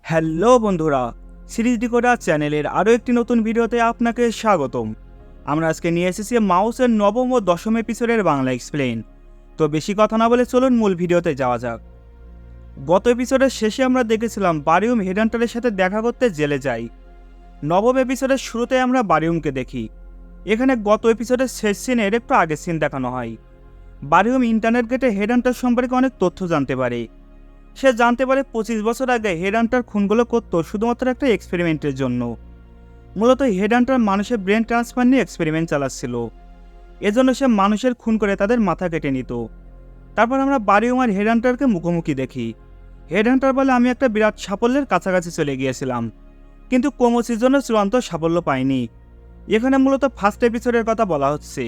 Hello বন্ধুরা, series decoder চ্যানেলের আরও একটি নতুন ভিডিওতে আপনাকে স্বাগতম। আমরা আজকে নিয়ে এসেছি মাউসের নবম ও দশম এপিসোডের বাংলা এক্সপ্লেন। তো বেশি কথা না বলে চলুন মূল ভিডিওতে যাওয়া যাক। গত এপিসোডের শেষে আমরা দেখেছিলাম বারিউম হেডহান্টারের সাথে দেখা করতে জেলে যায়। নবম এপিসোডের শুরুতে আমরা বারিউমকে দেখি। এখানে গত এপিসোডের শেষ সিনের একটু আগের সিন দেখানো হয়। বারিউম ইন্টারনেট গেটে হেডহান্টার সম্পর্কে অনেক তথ্য জানতে পারে। সে জানতে পারে 25 বছর আগে হেডহান্টার খুনগুলো করত শুধুমাত্র একটা এক্সপেরিমেন্টের জন্য। মূলত হেডহান্টার মানুষের ব্রেন ট্রান্সফার নিয়ে এক্সপেরিমেন্ট চালাচ্ছিল। এজন্য সে মানুষের খুন করে তাদের মাথা কেটে নিত। তারপর আমরা বারিউম আর হেডহান্টারকে মুখোমুখি দেখি। হেডহান্টার বলে, আমি একটা বিরাট সাফল্যের কাছাকাছি চলে গিয়েছিলাম, কিন্তু কোমোসির জন্য চূড়ান্ত সাফল্য পাইনি। এখানে মূলত ফার্স্ট এপিসোডের কথা বলা হচ্ছে।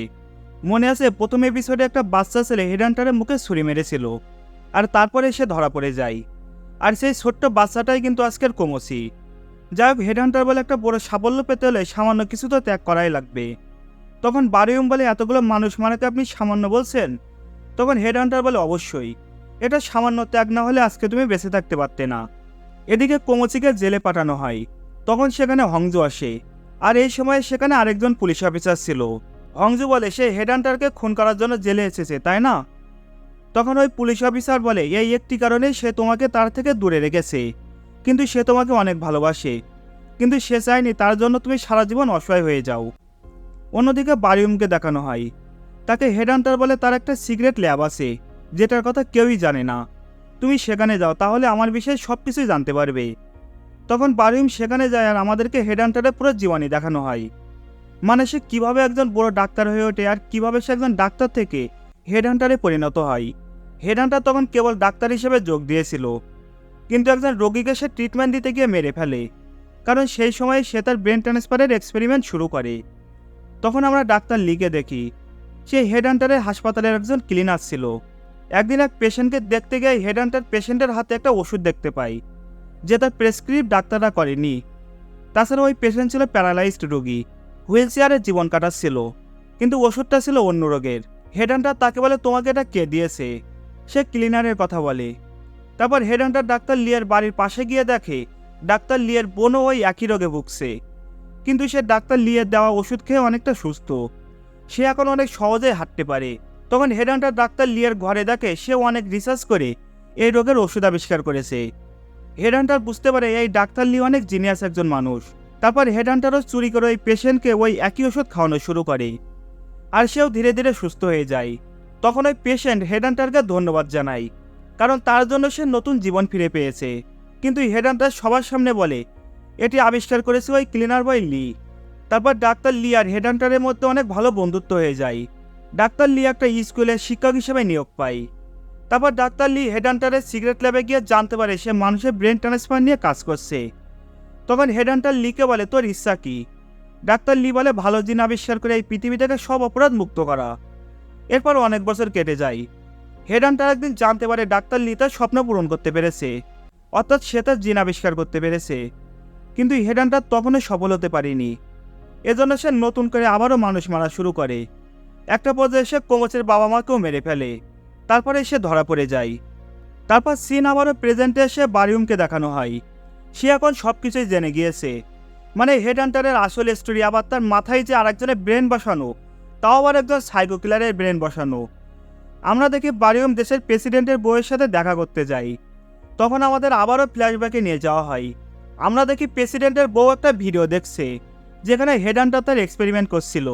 মনে আছে প্রথম এপিসোডে একটা বাচ্চা ছেলে হেডহান্টারের মুখে ছুরি মেরেছিল, আর তারপরে সে ধরা পড়ে যায়। আর সেই ছোট্ট বাচ্চাটাই কিন্তু আজকের কোমোসি। যাই হোক, হেডহান্টার বলে একটা বড় সাফল্য পেতে হলে সামান্য কিছু তো ত্যাগ করাই লাগবে। তখন বারিউম বলে, এতগুলো মানুষ মারাকে আপনি সামান্য বলছেন? তখন হেডহান্টার বলে, অবশ্যই, এটা সামান্য ত্যাগ না হলে আজকে তুমি বেঁচে থাকতে পারতে না। এদিকে কোমোচিকে জেলে পাঠানো হয়। তখন সেখানে হংজু আসে, আর এই সময় সেখানে আরেকজন পুলিশ অফিসার ছিল। হংজু বলে, সে হেডহান্টারকে খুন করার জন্য জেলে এসেছে, তাই না? তখন ওই পুলিশ অফিসার বলে, এই একটি কারণে সে তোমাকে তার থেকে দূরে রেখেছে, কিন্তু সে তোমাকে অনেক ভালোবাসে, কিন্তু সে চায়নি তার জন্য তুমি সারা জীবন অসহায় হয়ে যাও। অন্যদিকে বারিউমকে দেখানো হয়। তাকে হেডহান্টার বলে, তার একটা সিক্রেট ল্যাব আছে যেটার কথা কেউই জানে না। তুমি সেখানে যাও, তাহলে আমার বিষয়ে সব কিছুই জানতে পারবে। তখন বারিউম সেখানে যায়, আর আমাদেরকে হেডহান্টারের পুরো জীবনী দেখানো হয়। মানে সে কীভাবে একজন বড় ডাক্তার হয়ে ওঠে, আর কীভাবে সে একজন ডাক্তার থেকে হেডহান্টারে পরিণত হয়। হেডহান্টার তখন কেবল ডাক্তার হিসেবে যোগ দিয়েছিল, কিন্তু একজন রোগীকে সে ট্রিটমেন্ট দিতে গিয়ে মেরে ফেলে, কারণ সেই সময় সে তার ব্রেন ট্রান্সফারের এক্সপেরিমেন্ট শুরু করে। তখন আমরা ডাক্তার লিকে দেখি, সে হেডহান্টারের হাসপাতালের একজন ক্লিনার ছিল। একদিন এক পেশেন্টকে দেখতে গিয়ে হেডহান্টার পেশেন্টের হাতে একটা ওষুধ দেখতে পাই, যে তার প্রেসক্রিপ্ট ডাক্তাররা করেনি। তাছাড়া ওই পেশেন্ট ছিল প্যারালাইজড রোগী, হুইল চেয়ারে জীবন কাটাচ্ছিল, কিন্তু ওষুধটা ছিল অন্য রোগের। হেডহান্টার তাকে বলে, তোমাকে এটা কে দিয়েছে? সে ক্লিনারের কথা বলে। তারপর হেডহান্টার ডাক্তার লিয়ের বাড়ির পাশে গিয়ে দেখে ডাক্তার লিয়ের বোনও ওই একই রোগে ভুগছে, কিন্তু সে ডাক্তার লিয়ের দেওয়া ওষুধ খেয়ে অনেকটা সুস্থ। সে এখন অনেক সহজেই হাঁটতে পারে। তখন হেডহান্টার ডাক্তার লিয়ের ঘরে দেখে সে অনেক রিসার্চ করে এই রোগের ওষুধ আবিষ্কার করেছে। হেডহান্টার বুঝতে পারে এই ডাক্তার লি অনেক জিনিয়াস একজন মানুষ। তারপর হেডহান্টারও চুরি করে ওই পেশেন্টকে ওই একই ওষুধ খাওয়ানো শুরু করে, আর সেও ধীরে ধীরে সুস্থ হয়ে যায়। তখন ওই পেশেন্ট হেডহান্টারকে ধন্যবাদ জানায়, কারণ তার জন্য সে নতুন জীবন ফিরে পেয়েছে। কিন্তু হেডহান্টার সবার সামনে বলে, এটি আবিষ্কার করেছে ওই ক্লিনার বয় লি। তারপর ডাক্তার লি আর হেডহান্টারের মধ্যে অনেক ভালো বন্ধুত্ব হয়ে যায়। ডাক্তার লি একটা স্কুলের শিক্ষক হিসেবে নিয়োগ পায়। তারপর ডাক্তার লি হেডহান্টারের সিগারেট ল্যাবে গিয়ে জানতে পারে সে মানুষের ব্রেন ট্রান্সফার নিয়ে কাজ করছে। তখন হেডহান্টার লিকে বলে, তোর ইচ্ছা কি? ডাক্তার লি বলে, ভালো জিন আবিষ্কার করে এই পৃথিবী থেকে সব অপরাধ মুক্ত করা। এরপর অনেক বছর কেটে যায়। হেডহান্টার একদিন জানতে পারে ডাক্তার লি তার স্বপ্ন পূরণ করতে পেরেছে, অর্থাৎ সে তার জিন আবিষ্কার করতে পেরেছে। কিন্তু হেডহান্টার তখনও সফল হতে পারেনি। এজন্য সে নতুন করে আবারও মানুষ মারা শুরু করে। একটা পর্যায়ে সে কোমোচের বাবা মাকেও মেরে ফেলে। তারপরে সে ধরা পড়ে যায়। তারপর সিন আবারও প্রেজেন্টে এসে বারিউমকে দেখানো হয়। সে এখন সব কিছুই জেনে গিয়েছে। মানে হেডহান্টারের আসল স্টোরি, আবার তার মাথায় যে আরেকজনের ব্রেন বসানো, তাও আবার একজন সাইকো কিলারের ব্রেন বসানো। আমরা দেখি বারিউম দেশের প্রেসিডেন্টের বউয়ের সাথে দেখা করতে যাই। তখন আমাদের আবারও ফ্ল্যাশব্যাকে নিয়ে যাওয়া হয়। আমরা দেখি প্রেসিডেন্টের বউ একটা ভিডিও দেখছে, যেখানে হেডহান্টার তার এক্সপেরিমেন্ট করছিল।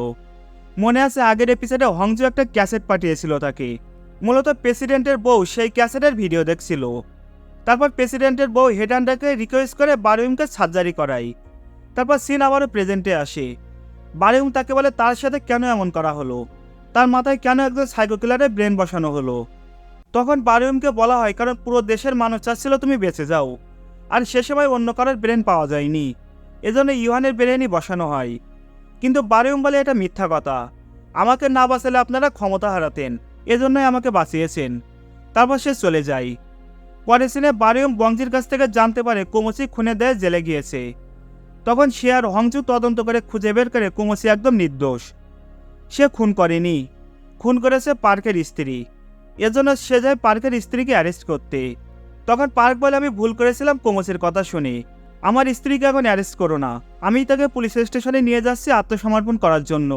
মনে আছে আগের এপিসোডে হংজু একটা ক্যাসেট পাঠিয়েছিল তাকে। মূলত প্রেসিডেন্টের বউ সেই ক্যাসেটের ভিডিও দেখছিল। তারপর প্রেসিডেন্টের বউ হেডহান্টারকে রিকোয়েস্ট করে বারিউমকে সার্জারি করায়। তারপর সিন আবারও প্রেজেন্টে আসে। বারিউম তাকে বলে তার সাথে কেন এমন করা হলো, তার মাথায় কেন একজন সাইকো কিলারের ব্রেন বসানো হলো। তখন বারিউমকে বলা হয়, কারণ পুরো দেশের মানুষ চাচ্ছিল তুমি বেঁচে যাও, আর সে সময় অন্য কারোর ব্রেন পাওয়া যায়নি, এজন্য ইউহানের ব্রেনই বসানো হয়। কিন্তু বারিউম বলে, এটা মিথ্যা কথা, আমাকে না বাঁচালে আপনারা ক্ষমতা হারাতেন, এজন্যই আমাকে বাঁচিয়েছেন। তারপর সে চলে যায়। পরের সিনে বারিউম বংজির কাছ থেকে জানতে পারে কোমোচি খুনের দায়ে জেলে গিয়েছে। তখন সে আর হংজু তদন্ত করে খুঁজে বের করে কোমোচি একদম নির্দোষ। সে খুন করেনি, খুন করেছে পার্কের স্ত্রী। এজন্য সে যায় পার্কের স্ত্রীকে অ্যারেস্ট করতে। তখন পার্ক বলে, আমি ভুল করেছিলাম কোমসির কথা শুনে, আমার স্ত্রীকে এখন অ্যারেস্ট করো না, আমি তাকে পুলিশ স্টেশনে নিয়ে যাচ্ছি আত্মসমর্পণ করার জন্য।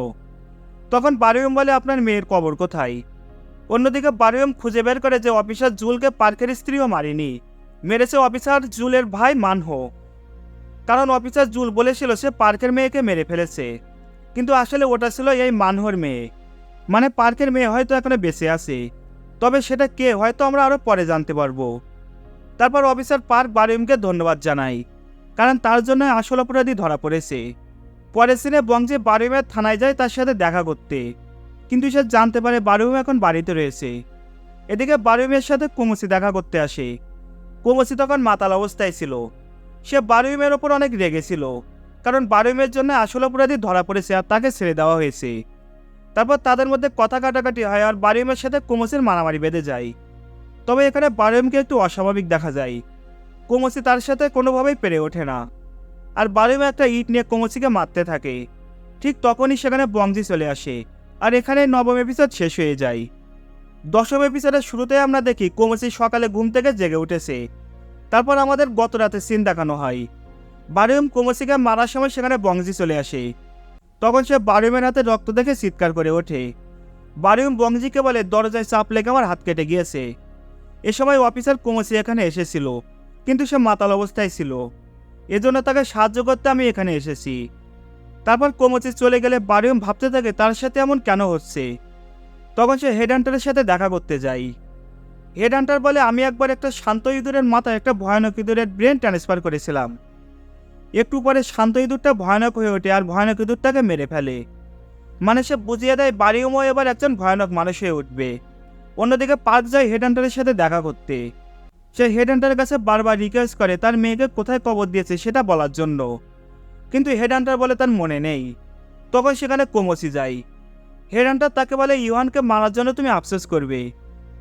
তখন বারুয়ম বলে, আপনার মেয়ের কবর কোথায়? অন্যদিকে বারুয়ম খুঁজে বের করে যে অফিসার জুলকে পার্কের স্ত্রীও মারেনি, মেরেছে অফিসার জুলের ভাই মানহো। কারণ অফিসার জুল বলেছিল সে পার্কের মেয়েকে মেরে ফেলেছে, কিন্তু আসলে ওটা ছিল এই মানহোর মেয়ে। মানে পার্কের মেয়ে হয়তো এখনো বেঁচে আছে, তবে সেটা কে হয়তো আমরা আরও পরে জানতে পারবো। তারপর অফিসার পার্ক বারুয়মকে ধন্যবাদ জানায়, কারণ তার জন্য আসল অপরাধী ধরা পড়েছে। পরের সিনে বংজে বারুয়মের থানায় যায় তার সাথে দেখা করতে, কিন্তু সে জানতে পারে বারুয়ম এখন বাড়িতে রয়েছে। এদিকে বারুয়মের সাথে কোমসি দেখা করতে আসে। কোমসি তখন মাতাল অবস্থায় ছিল। সে বারুয়মের ওপর অনেক রেগেছিল, কারণ বারুয়মের জন্য আসল অপরাধী ধরা পড়েছে আর তাকে ছেড়ে দেওয়া হয়েছে। তারপর তাদের মধ্যে কথা কাটাকাটি হয় আর বারুয়মের সাথে কোমসির মারামারি বেঁধে যায়। তবে এখানে বারুয়মকে একটু অস্বাভাবিক দেখা যায়। কোমসি তার সাথে কোনোভাবেই পেরে ওঠে না, আর বারুয়ম একটা ইট নিয়ে কোমসিকে মারতে থাকে। ঠিক তখনই সেখানে বংজি চলে আসে, আর এখানে নবম এপিসোড শেষ হয়ে যায়। দশম এপিসোডের শুরুতে আমরা দেখি কোমসি সকালে ঘুম থেকে জেগে উঠেছে। তারপর আমাদের গত রাতে সিন দেখানো হয়। বারুয়ম কোমসিকে মারার সময় সেখানে বংজি চলে আসে। তখন সে বারুয়মের হাতে রক্ত দেখে চিৎকার করে ওঠে। বারুয়ম বংজিকে বলে, দরজায় চাপ লেগে আমার হাত কেটে গিয়েছে। এ সময় অফিসার কোমসি এখানে এসেছিল, কিন্তু সে মাতাল অবস্থায় ছিল, এজন্য তাকে সাহায্য করতে আমি এখানে এসেছি। তারপর কোমসি চলে গেলে বারুয়ম ভাবতে থাকে তার সাথে এমন কেন হচ্ছে। তখন সে হেডহান্টারের সাথে দেখা করতে যায়। হেডহান্টার বলে, আমি একবার একটা শান্ত ইঁদুরের মাথায় একটা ভয়ানক ইঁদুরের ব্রেন ট্রান্সফার করেছিলাম। একটু পরে শান্ত ইঁদুরটা ভয়ানক হয়ে ওঠে আর ভয়ানক ইঁদুরটাকে মেরে ফেলে। মানে সে বুঝিয়ে দেয় বারুয়মও এবার একজন ভয়ানক মানুষ হয়ে উঠবে। অন্যদিকে পার্ক যায় হেডহান্টারের সাথে দেখা করতে। সে হেডহান্টারের কাছে বারবার রিকোয়েস্ট করে তার মেয়েকে কোথায় কবর দিয়েছে সেটা বলার জন্য, কিন্তু হেডহান্টার বলে তার মনে নেই। তখন সেখানে কোমসি যায়। হেডহান্টার তাকে বলে, ইউহানকে মারার জন্য তুমি আফসোস করবে।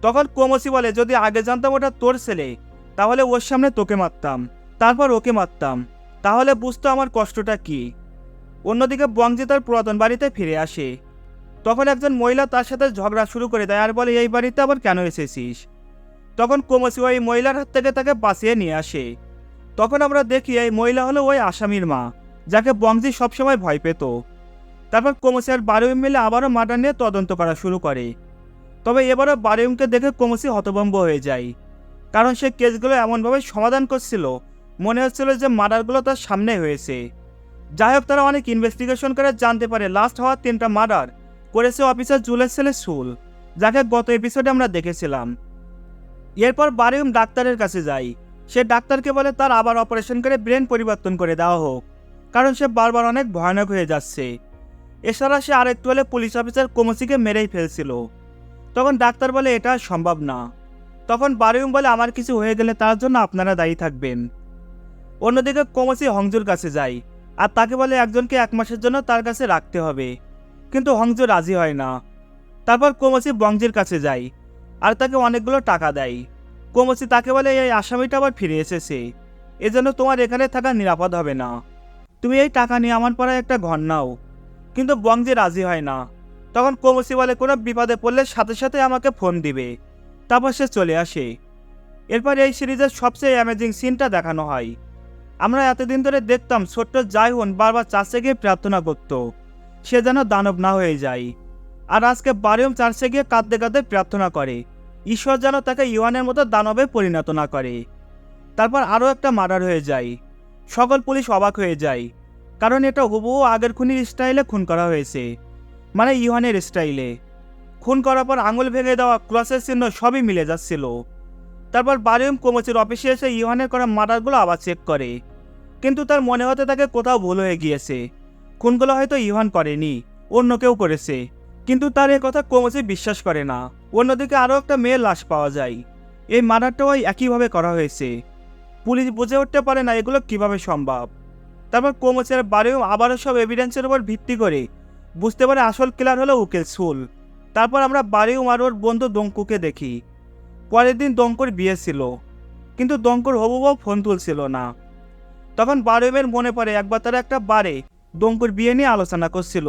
তখন কোমসি বলে, যদি আগে জানতাম ওটা তোর ছেলে, তাহলে ওর সামনে তোকে মারতাম, তারপর ওকে মারতাম, তাহলে বুঝতো আমার কষ্টটা কি। অন্যদিকে বংজি তার পুরাতন বাড়িতে ফিরে আসে। তখন একজন মহিলা তার সাথে ঝগড়া শুরু করে দেয় আর বলে, এই বাড়িতে আবার কেন এসেছিস? তখন কোমসি ওই মহিলার হাত থেকে তাকে বাঁচিয়ে নিয়ে আসে। তখন আমরা দেখি এই মহিলা হলো ওই আসামির মা, যাকে বংজি সবসময় ভয় পেত। তারপর কোমসি আর বারুয়ম মিলে আবারও মার্ডার নিয়ে তদন্ত করা শুরু করে। তবে এবারও বারুয়মকে দেখে কোমসি হতভম্ব হয়ে যায়, কারণ সে কেসগুলো এমনভাবে সমাধান করছিল মনে হচ্ছিল যে মার্ডারগুলো তার সামনে হয়েছে। যাই হোক, তারা অনেক ইনভেস্টিগেশন করে জানতে পারে লাস্ট হওয়া 3টা মার্ডার করেছে অফিসার জুলের ছেলে সুল, যাকে গত এপিসোডে আমরা দেখেছিলাম। এরপর বারুয়ম ডাক্তারের কাছে যায়। সে ডাক্তারকে বলে তার আবার অপারেশন করে ব্রেন পরিবর্তন করে দেওয়া হোক, কারণ সে বারবার অনেক ভয়ানক হয়ে যাচ্ছে। এছাড়া সে আরেকটু হলে পুলিশ অফিসার কোমসিকে মেরেই ফেলছিল। তখন ডাক্তার বলে এটা সম্ভব না। তখন বারুয়ম বলে, আমার কিছু হয়ে গেলে তার জন্য আপনারা দায়ী থাকবেন। অন্যদিকে কোমসি হংজুর কাছে যায় আর তাকে বলে একজনকে 1 মাসের জন্য তার কাছে রাখতে হবে, কিন্তু হংজু রাজি হয় না। তারপর কোমসি বংজির কাছে যায় আর তাকে অনেকগুলো টাকা দেয়। কোমসি তাকে বলে, এই আসামিটা আবার ফিরে এসেছে, এজন্য তোমার এখানে থাকা নিরাপদ হবে না, তুমি এই টাকা নিয়ে আমার পাড়ায় একটা ঘর নাও। কিন্তু বংজি রাজি হয় না। তখন কোমসি বলে, কোনো বিপদে পড়লে সাথে সাথে আমাকে ফোন দিবে। তারপর সে চলে আসে। এরপর এই সিরিজের সবচেয়ে অ্যামেজিং সিনটা দেখানো হয়। আমরা এতদিন ধরে দেখতাম ছোট্ট জায়হুন বারবার চার্চে গিয়ে প্রার্থনা করত সে যেন দানব না হয়ে যায়, আর আজকে বারুয়ম চার্চে গিয়ে কাঁদতে কাঁদতে প্রার্থনা করে ঈশ্বর যেন তাকে ইউহানের মতো দানবে পরিণত না করে। তারপর আরও একটা মার্ডার হয়ে যায়। সকল পুলিশ অবাক হয়ে যায়, কারণ এটা হুবহু আগের খুনির স্টাইলে খুন করা হয়েছে, মানে ইউহানের স্টাইলে। খুন করার পর আঙুল ভেঙে দেওয়া, ক্রসের চিহ্ন সবই মিলে যাচ্ছিল। তারপর বারুয়ম কোমসির অফিসে এসে ইউহানের করা মার্ডারগুলো আবার চেক করে, কিন্তু তার মনে হতে তাকে কোথাও ভুল হয়ে গিয়েছে। খুনগুলো হয়তো ইউহান করেনি, অন্য কেউ করেছে, কিন্তু তার এ কথা কোমসি বিশ্বাস করে না। অন্যদিকে আরও একটা মেয়ের লাশ পাওয়া যায়। এই মার্ডারটাও একইভাবে করা হয়েছে। পুলিশ বুঝে উঠতে পারে না এগুলো কিভাবে সম্ভব। তারপর কোমসি আর বারুয়ম আবারও সব এভিডেন্সের উপর ভিত্তি করে বুঝতে পারে আসল কিলার হলো উকিল সুল। তারপর আমরা বারুয়ম আর ওর বন্ধু দঙ্কুকে দেখি। পরের দিন দঙ্কুর বিয়ে ছিল, কিন্তু দঙ্কুর হবু বউ ফোন তুলছিল না। তখন বারুয়মের মনে পড়ে একবার তারা একটা বারে দঙ্কুর বিয়ে নিয়ে আলোচনা করছিল।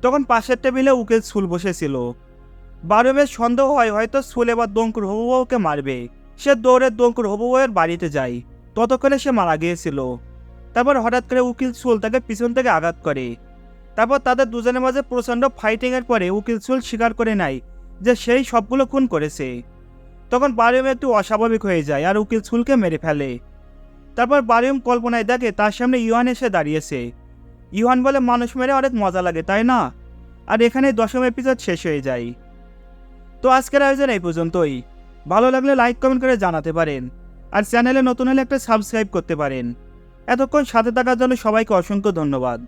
তখন পাশের টেবিলে উকিল সুল বসেছিল। বারুয়মের সন্দেহ হয় হয়তো সুল এবার দঙ্কুর হবু বউকে মারবে, সে দৌড়ে রোবোয়ের বাড়িতে যায়। ততক্ষণে সে মারা গিয়েছিল। তারপর হঠাৎ করে উকিল সুল তাকে পিছন থেকে আঘাত করে। তারপর তাদের দুজনের মাঝে প্রচণ্ড ফাইটিংয়ের পরে উকিল সুল স্বীকার করে নেয় যে সেই সবগুলো খুন করেছে। তখন বারিয়ম একটু অস্বাভাবিক হয়ে যায় আর উকিল সুলকে মেরে ফেলে। তারপর বারিয়ম কল্পনায় দেখে তার সামনে ইউহান এসে দাঁড়িয়েছে। ইউহান বলে, মানুষ মেরে অনেক মজা লাগে তাই না? আর এখানে 10ম এপিসোড শেষ হয়ে যায়। তো আজকের আয়োজন এই পর্যন্তই। ভালো লাগলে লাইক কমেন্ট করে জানাতে পারেন, আর চ্যানেলে নতুন হলে একটা সাবস্ক্রাইব করতে পারেন। এতক্ষণ সাথে থাকার জন্য সবাইকে অসংখ্য ধন্যবাদ।